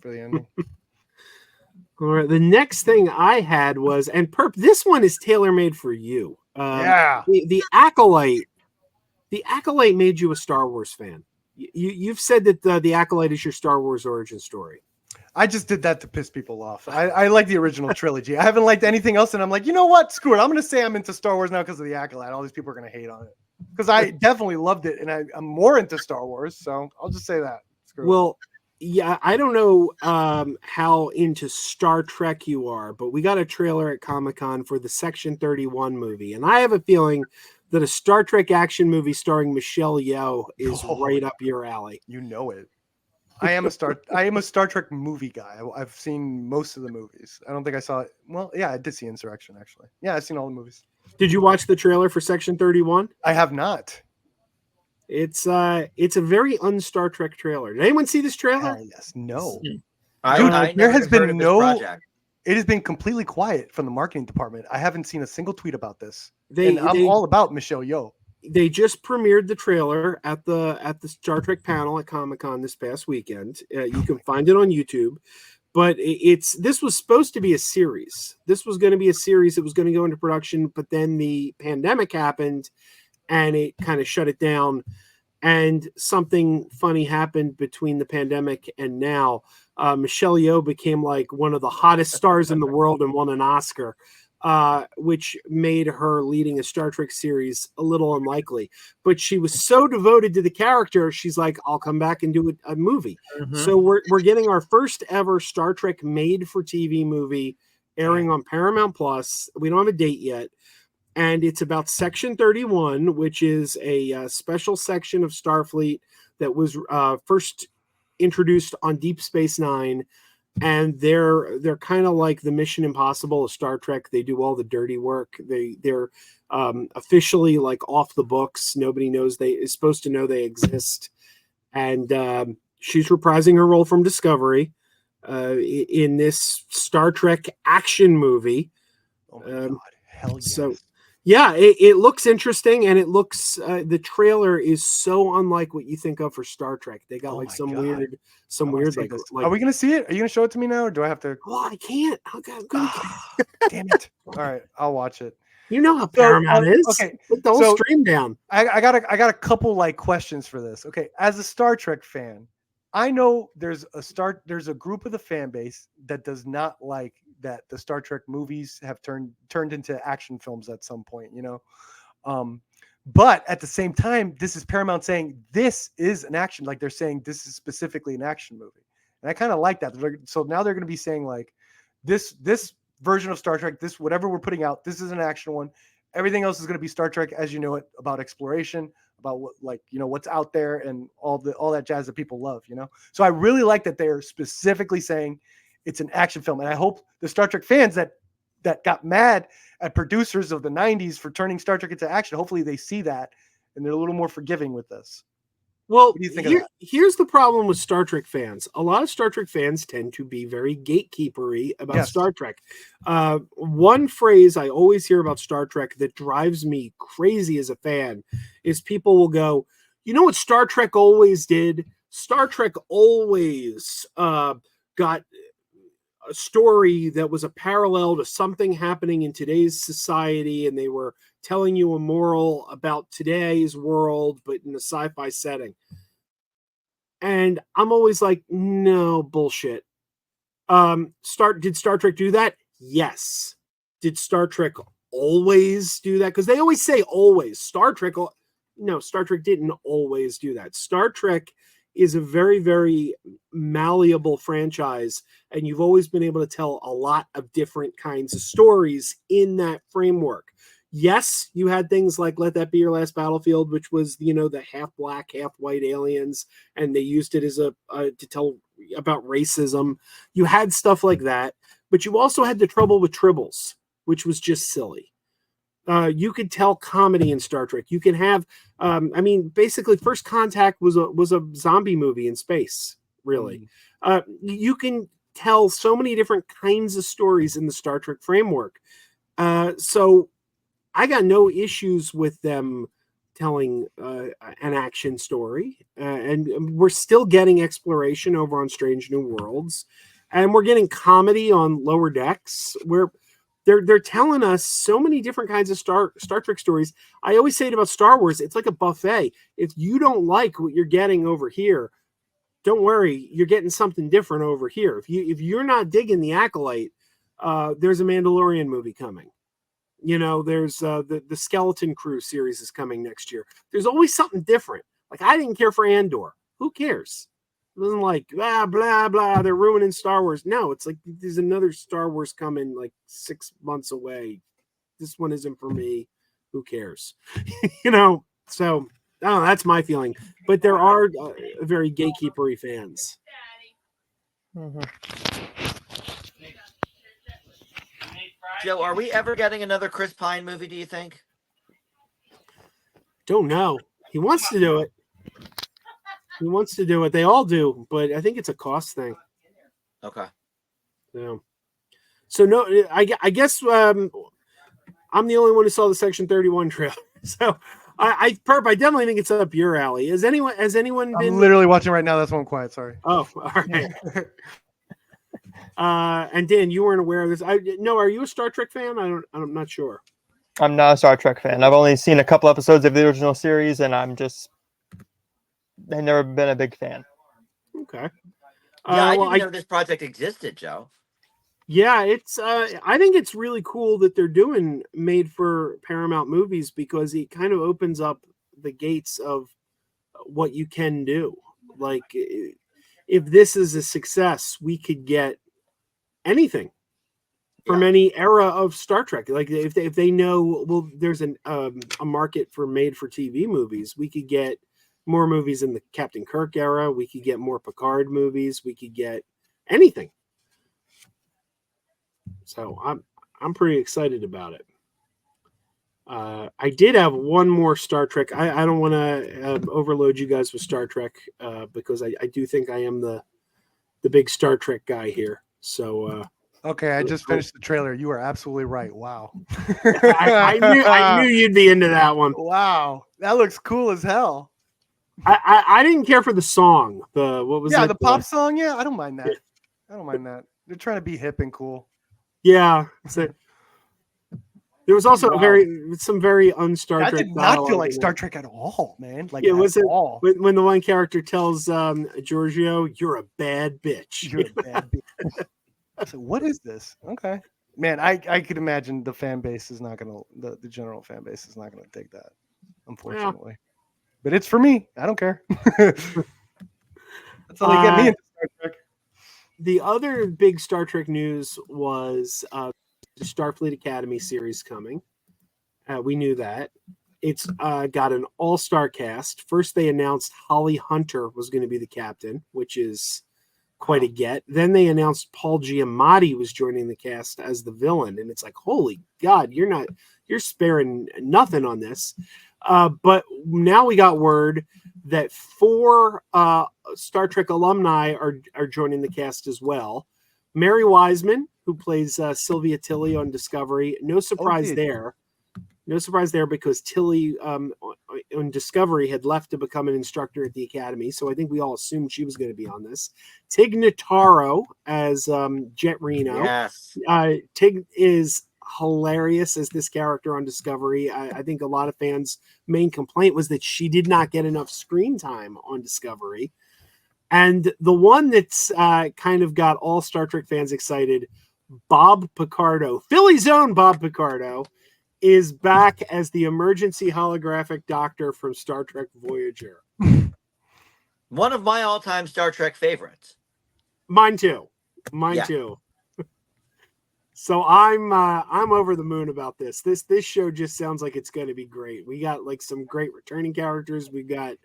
for the ending. All right. The next thing I had was, and Perp, this one is tailor made for you. Yeah. The Acolyte. The Acolyte made you a Star Wars fan. You've said that the Acolyte is your Star Wars origin story. I just did that to piss people off. I like the original trilogy. I haven't liked anything else, and I'm like, you know what? Screw it. I'm going to say I'm into Star Wars now because of the Acolyte. All these people are going to hate on it because I definitely loved it, and I'm more into Star Wars. So I'll just say that. Well, yeah, I don't know how into Star Trek you are, but we got a trailer at Comic-Con for the Section 31 movie, and I have a feeling that a Star Trek action movie starring Michelle Yeoh is right up your alley. You know it. I am a Star Trek movie guy. I've seen most of the movies. I don't think I saw it. Well, yeah, I did see Insurrection actually. Yeah, I've seen all the movies. Did you watch the trailer for Section 31? I have not. It's a very un-Star Trek trailer. Did anyone see this trailer? Yes. No. Dude, there has been no project. It has been completely quiet from the marketing department. I haven't seen a single tweet about this. I'm all about Michelle Yeoh. They just premiered the trailer at the Star Trek panel at Comic-Con this past weekend. You can find it on YouTube. But this was supposed to be a series. This was going to be a series that was going to go into production, but then the pandemic happened and it kind of shut it down. And something funny happened between the pandemic and now. Michelle Yeoh became like one of the hottest stars in the world and won an Oscar. Which made her leading a Star Trek series a little unlikely. But she was so devoted to the character, she's like, I'll come back and do a movie. Mm-hmm. So we're getting our first ever Star Trek made-for-TV movie airing on Paramount Plus. We don't have a date yet. And it's about Section 31, which is a special section of Starfleet that was first introduced on Deep Space Nine. And they're kind of like the Mission Impossible of Star Trek. They do all the dirty work. They're officially like off the books. Nobody knows is supposed to know they exist. And she's reprising her role from Discovery in this Star Trek action movie. Oh my God! Hell yes. So yeah, it looks interesting, and it looks the trailer is so unlike what you think of for Star Trek. They got like some weird like. Are we gonna see it? Are you gonna show it to me now, or do I have to? Oh, I can't. Damn it! All right, I'll watch it. You know how Paramount is. Okay, put the whole stream down. I got a couple like questions for this. Okay, as a Star Trek fan, I know there's a group of the fan base that does not like that the Star Trek movies have turned into action films at some point, you know. But at the same time, this is Paramount saying this is an action, like they're saying this is specifically an action movie. And I kind of like that. So now they're going to be saying like this version of Star Trek, this whatever we're putting out, this is an action one. Everything else is going to be Star Trek as you know it, about exploration, about what, like, you know, what's out there and all that jazz that people love, you know. So I really like that they're specifically saying it's an action film. And I hope the Star Trek fans that got mad at producers of the 90s for turning Star Trek into action, hopefully they see that and they're a little more forgiving with this. Well, what do you think of that? Here's the problem with Star Trek fans. A lot of Star Trek fans tend to be very gatekeepery about Star Trek. One phrase I always hear about Star Trek that drives me crazy as a fan is people will go, you know what Star Trek always did? Star Trek always got a story that was a parallel to something happening in today's society, and they were telling you a moral about today's world, but in a sci-fi setting. And I'm always like, no, bullshit. Did Star Trek do that? Yes. Did Star Trek always do that? Because they always say always. Star Trek didn't always do that. Star Trek is a very, very malleable franchise, and you've always been able to tell a lot of different kinds of stories in that framework. Yes, you had things like Let That Be Your Last Battlefield, which was, you know, the half black, half white aliens, and they used it as to tell about racism. You had stuff like that, but you also had the Trouble with Tribbles, which was just silly. You could tell comedy in Star Trek. You can have, basically, First Contact was a zombie movie in space. Really, you can tell so many different kinds of stories in the Star Trek framework. So I got no issues with them telling an action story, and we're still getting exploration over on Strange New Worlds, and we're getting comedy on Lower Decks. Where they're telling us so many different kinds of Star Trek stories. I always say it about Star Wars: it's like a buffet. If you don't like what you're getting over here, don't worry, you're getting something different over here. If you're not digging the Acolyte, there's a Mandalorian movie coming. There's the Skeleton Crew series is coming next year. There's always something different. Like, I didn't care for Andor. Who cares? It wasn't like blah blah blah. They're ruining Star Wars. No, it's like there's another Star Wars coming like 6 months away. This one isn't for me. Who cares? So. Oh, that's my feeling. But there are very gatekeepery fans. Mm-hmm. Joe, are we ever getting another Chris Pine movie, do you think? Don't know. He wants to do it. They all do, but I think it's a cost thing. Okay. Yeah. So no, I guess I'm the only one who saw the Section 31 trailer. So I definitely think it's up your alley. Has anyone been? I'm literally watching right now. That's why I'm quiet. Sorry. Oh, all right. And Dan, you weren't aware of this. Are you a Star Trek fan? I'm not sure. I'm not a Star Trek fan. I've only seen a couple episodes of the original series, and I've never been a big fan. Okay. Yeah, I didn't know this project existed, Joe. Yeah, it's. I think it's really cool that they're doing made for Paramount movies, because it kind of opens up the gates of what you can do. Like, if this is a success, we could get anything from any era of Star Trek. Like, if they know, well, there's a market for made for TV movies, we could get more movies in the Captain Kirk era. We could get more Picard movies. We could get anything. So I'm pretty excited about it. I did have one more Star Trek. I don't want to overload you guys with Star Trek because I do think I am the big Star Trek guy here. So okay, I just finished the trailer. You are absolutely right. Wow. I knew you'd be into that one. Wow, that looks cool as hell. I didn't care for the song. What was it? The pop song? Yeah, I don't mind that. They're trying to be hip and cool. Yeah. So there was also some very un-Star Trek. I did not feel like Star Trek at all, man. Like, it was when the one character tells Giorgio, "You're a bad bitch." You're a bad bitch. So what is this? Okay, man. I could imagine the fan base is not gonna. The general fan base is not gonna dig that, unfortunately. Yeah. But it's for me. I don't care. That's how they get me into Star Trek. The other big Star Trek news was the Starfleet Academy series coming. We knew that. It's got an all-star cast. First, they announced Holly Hunter was going to be the captain, which is quite a get. Then they announced Paul Giamatti was joining the cast as the villain, and it's like, holy God, you're sparing nothing on this. But now we got word that 4 Star Trek alumni are joining the cast as well. Mary Wiseman, who plays Sylvia Tilly on Discovery. No surprise there. No surprise there, because Tilly on Discovery had left to become an instructor at the Academy. So I think we all assumed she was going to be on this. Tig Notaro as Jet Reno. Yes. Tig is hilarious as this character on Discovery. I think a lot of fans' main complaint was that she did not get enough screen time on Discovery. And the one that's kind of got all Star Trek fans excited, Bob Picardo, Philly's own Bob Picardo, is back as the emergency holographic doctor from Star Trek Voyager. One of my all-time Star Trek favorites. Mine too. So I'm over the moon about this. This show just sounds like it's going to be great. We got like some great returning characters. We got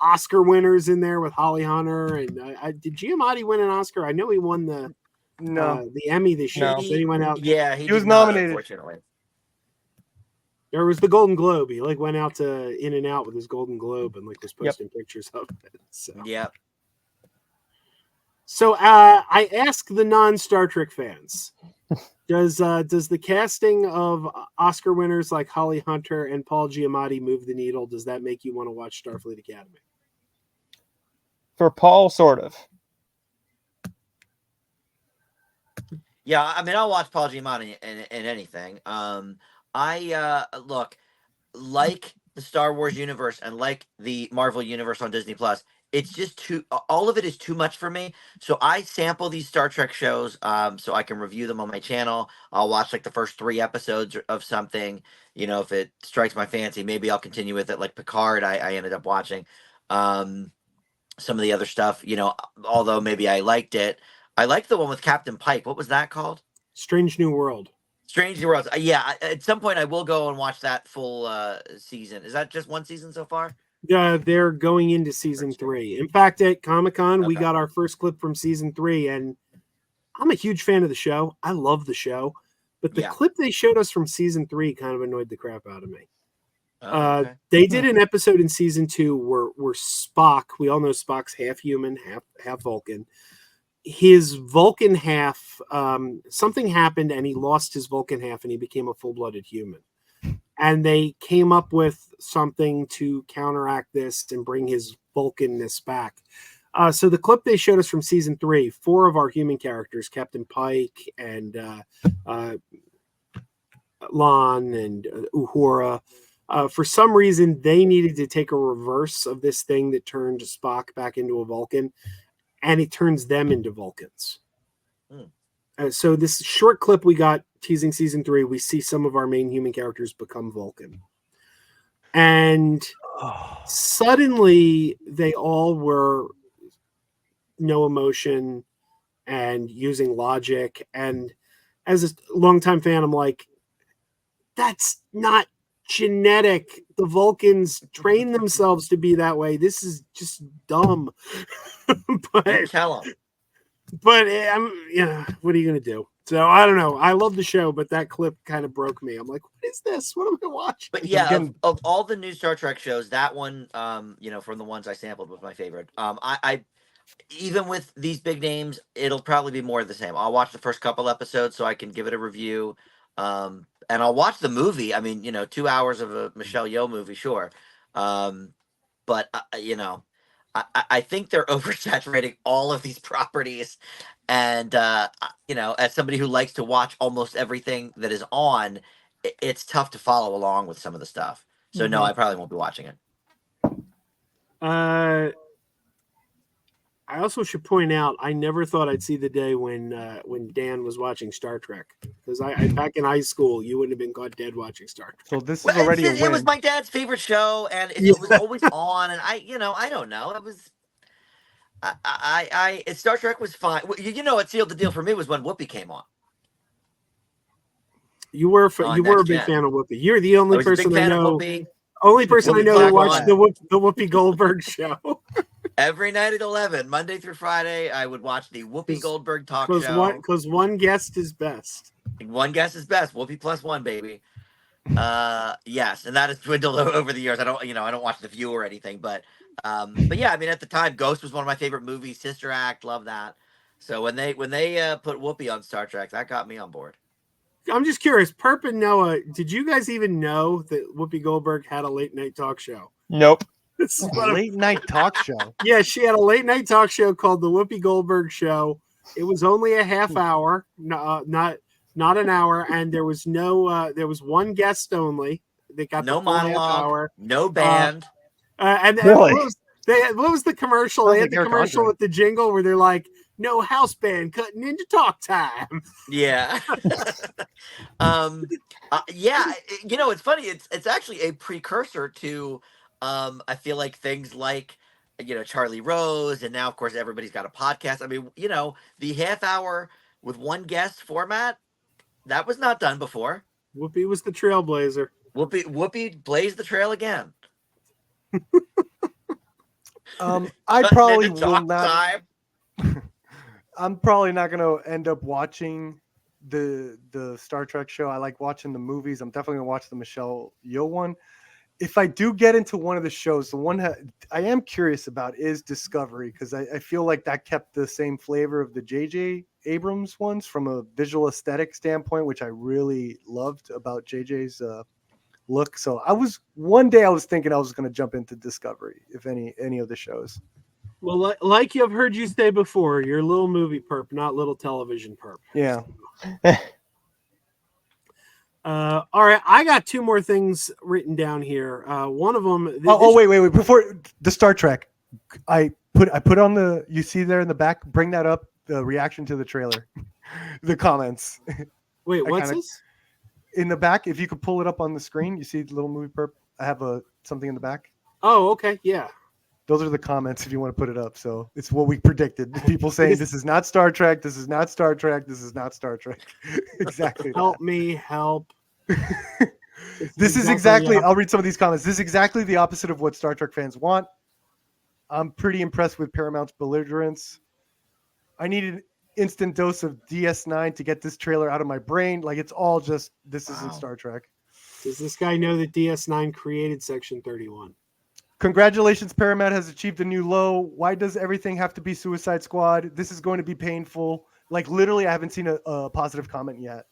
Oscar winners in there with Holly Hunter, and did Giamatti win an Oscar? I know he won the Emmy this year. No. So he went out. Yeah, he was nominated. Unfortunately, there was the Golden Globe. He went out to In and Out with his Golden Globe and was posting pictures of it. So. Yeah. So I ask the non-Star Trek fans, Does the casting of Oscar winners like Holly Hunter and Paul Giamatti move the needle? Does that make you want to watch Starfleet Academy? For Paul, sort of. Yeah, I mean, I'll watch Paul Giamatti in anything. I look, like the Star Wars universe and like the Marvel universe on Disney Plus. It's just too. All of it is too much for me. So I sample these Star Trek shows, so I can review them on my channel. I'll watch like the first 3 episodes of something. You know, if it strikes my fancy, maybe I'll continue with it. Like Picard, I ended up watching. Um, some of the other stuff, you know, although maybe I liked it. I liked the one with Captain Pike. What was that called? Strange New World. Strange New Worlds. Yeah, at some point I will go and watch that full season. Is that just one season so far? They're going into season 3. In fact, at Comic-Con, we Okay. got our first clip from season 3, and I'm a huge fan of the show. I love the show. But the clip they showed us from season 3 kind of annoyed the crap out of me. Okay. They did an episode in season 2 where Spock, we all know Spock's half human, half Vulcan. His Vulcan half, something happened and he lost his Vulcan half and he became a full-blooded human. And they came up with something to counteract this and bring his Vulcanness back. So the clip they showed us from season 3, 4 of our human characters, Captain Pike and Lon and Uhura, for some reason they needed to take a reverse of this thing that turned Spock back into a Vulcan, and it turns them into Vulcans. So this short clip we got teasing season 3, we see some of our main human characters become Vulcan. And suddenly they all were no emotion and using logic. And as a longtime fan, I'm like, that's not genetic. The Vulcans train themselves to be that way. This is just dumb. But tell them. But what are you going to do? So I don't know. I love the show, but that clip kind of broke me. I'm like, what is this? What am I watching? But yeah, of all the new Star Trek shows, that one, you know, from the ones I sampled was my favorite. I even with these big names, it'll probably be more of the same. I'll watch the first couple episodes so I can give it a review. And I'll watch the movie. I mean, you know, 2 hours of a Michelle Yeoh movie, sure. But you know, I think they're oversaturating all of these properties. And you know, as somebody who likes to watch almost everything that is on, it's tough to follow along with some of the stuff. So no, I probably won't be watching it. I also should point out, I never thought I'd see the day when Dan was watching Star Trek, because I back in high school, you wouldn't have been caught dead watching Star Trek. So this is already a win. It was my dad's favorite show, and it was always on. And I don't know. It was. Star Trek was fine. You know, what sealed the deal for me was when Whoopi came on. You were a big fan of Whoopi. You're the only person I know. Only person I know that watched the Whoopi Goldberg show. Every night at 11, Monday through Friday, I would watch the Whoopi Goldberg talk show. Because one guest is best. One guest is best. Whoopi plus one, baby. Yes, and that has dwindled over the years. I don't watch The View or anything, but yeah, I mean, at the time, Ghost was one of my favorite movies. Sister Act, love that. So when they put Whoopi on Star Trek, that got me on board. I'm just curious, Perp and Noah, did you guys even know that Whoopi Goldberg had a late night talk show? Nope. Late night talk show. Yeah, she had a late night talk show called The Whoopi Goldberg Show. It was only a half hour, not an hour, and there was there was one guest only. They got no the full monologue, half hour, no band. And really? what was the commercial? They had the commercial with the jingle where they're like, "No house band cutting into talk time." Yeah. Yeah. You know, it's funny. It's actually a precursor to, I feel like things like, you know, Charlie Rose, and now of course everybody's got a podcast. I mean, you know, the half hour with one guest format, that was not done before. Whoopi was the trailblazer. Whoopi blazed the trail again. I probably will not. I'm probably not going to end up watching the Star Trek show. I like watching the movies. I'm definitely going to watch the Michelle Yeoh one. if I do get into one of the shows, the one I am curious about is Discovery, because I feel like that kept the same flavor of the J.J. Abrams ones from a visual aesthetic standpoint, which I really loved about J.J.'s look. So one day I was thinking I was going to jump into Discovery, if any of the shows. Well, like I've heard you say before, you're a little movie perp, not little television perp. Yeah. All right, I got two more things written down here. One of them. Wait! Before the Star Trek, I put on the. You see there in the back. Bring that up. The reaction to the trailer, the comments. Wait, what's this? In the back, if you could pull it up on the screen, you see the little movie perp. I have something in the back. Oh, okay, yeah. Those are the comments if you want to put it up. So it's what we predicted. People saying this is not Star Trek. This is not Star Trek. This is not Star Trek. Exactly. Help me, help. This is exactly. I'll read some of these comments. This is exactly the opposite of what Star Trek fans want. I'm pretty impressed with Paramount's belligerence. I need an instant dose of DS9 to get this trailer out of my brain. Like it's all just this isn't Star Trek. Does this guy know that DS9 created Section 31? Congratulations, Paramount has achieved a new low. Why does everything have to be Suicide Squad? This is going to be painful. Like literally, I haven't seen a positive comment yet.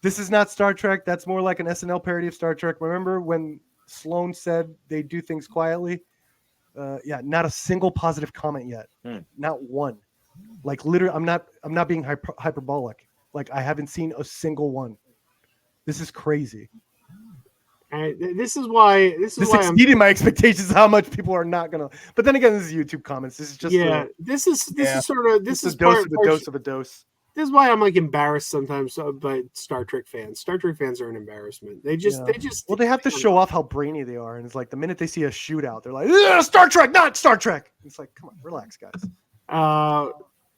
This is not Star Trek. That's more like an SNL parody of Star Trek. Remember when Sloan said they do things quietly? Yeah, not a single positive comment yet. Not one. Like literally, I'm not being hyperbolic. Like I haven't seen a single one. This is crazy. This is why exceeded my expectations. How much people are not gonna. But then again, this is YouTube comments. This is just this is sort of this is a dose of a dose of a dose. This is why I'm like embarrassed sometimes by Star Trek fans. Star Trek fans are an embarrassment. They have to show off how brainy they are, and it's like the minute they see a shootout, they're like, Star Trek, not Star Trek. It's like, come on, relax, guys.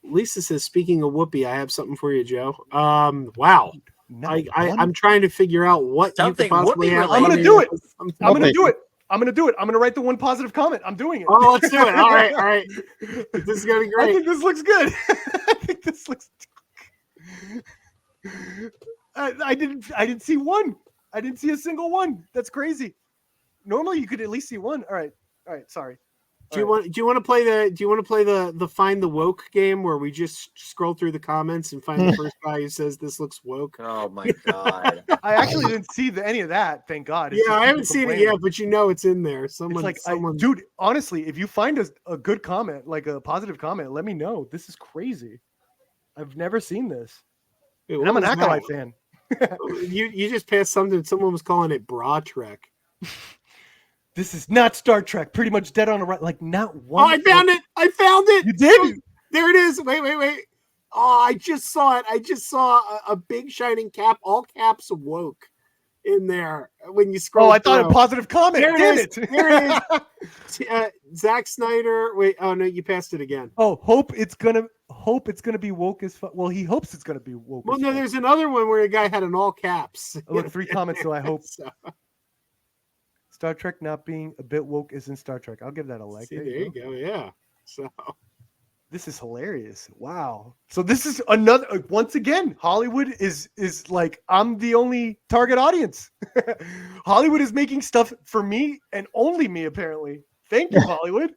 Lisa says, speaking of Whoopi, I have something for you, Joe. Wow. I'm trying to figure out what something you could possibly have. I'm going to do it. I'm going to do it. I'm going to write the one positive comment. I'm doing it. Oh, let's do it. All right. This is going to be great. I think this looks good. I think this looks. I didn't see one. I didn't see a single one. That's crazy. Normally you could at least see one. All right. Sorry. Do you want to play the find the woke game where we just scroll through the comments and find the first guy who says this looks woke? Oh my god! I actually didn't see any of that. Thank God. It's I haven't seen it yet, but it's in there. Someone, dude. Honestly, if you find a good comment, like a positive comment, let me know. This is crazy. I've never seen this. And I'm an Acolyte fan. you just passed something. Someone was calling it Bra Trek. This is not Star Trek. Pretty much dead on the right. Like not one. Oh, I found it. You did? There it is. Wait. Oh, I just saw it. I just saw a big shining cap, all caps woke in there when you scroll. Oh, I thought a positive comment. There it is. Zack Snyder. Wait. Oh no, you passed it again. Oh, hope it's gonna be woke as fuck. Well, he hopes it's gonna be woke. Well, no, there's another one where a guy had an all caps. Look, 3 comments. So I hope. Star Trek not being a bit woke isn't Star Trek. I'll give that a like. See, there you go. Yeah. So this is hilarious. Wow. So this is another. Once again, Hollywood is like I'm the only target audience. Hollywood is making stuff for me and only me. Apparently. Thank you, Hollywood.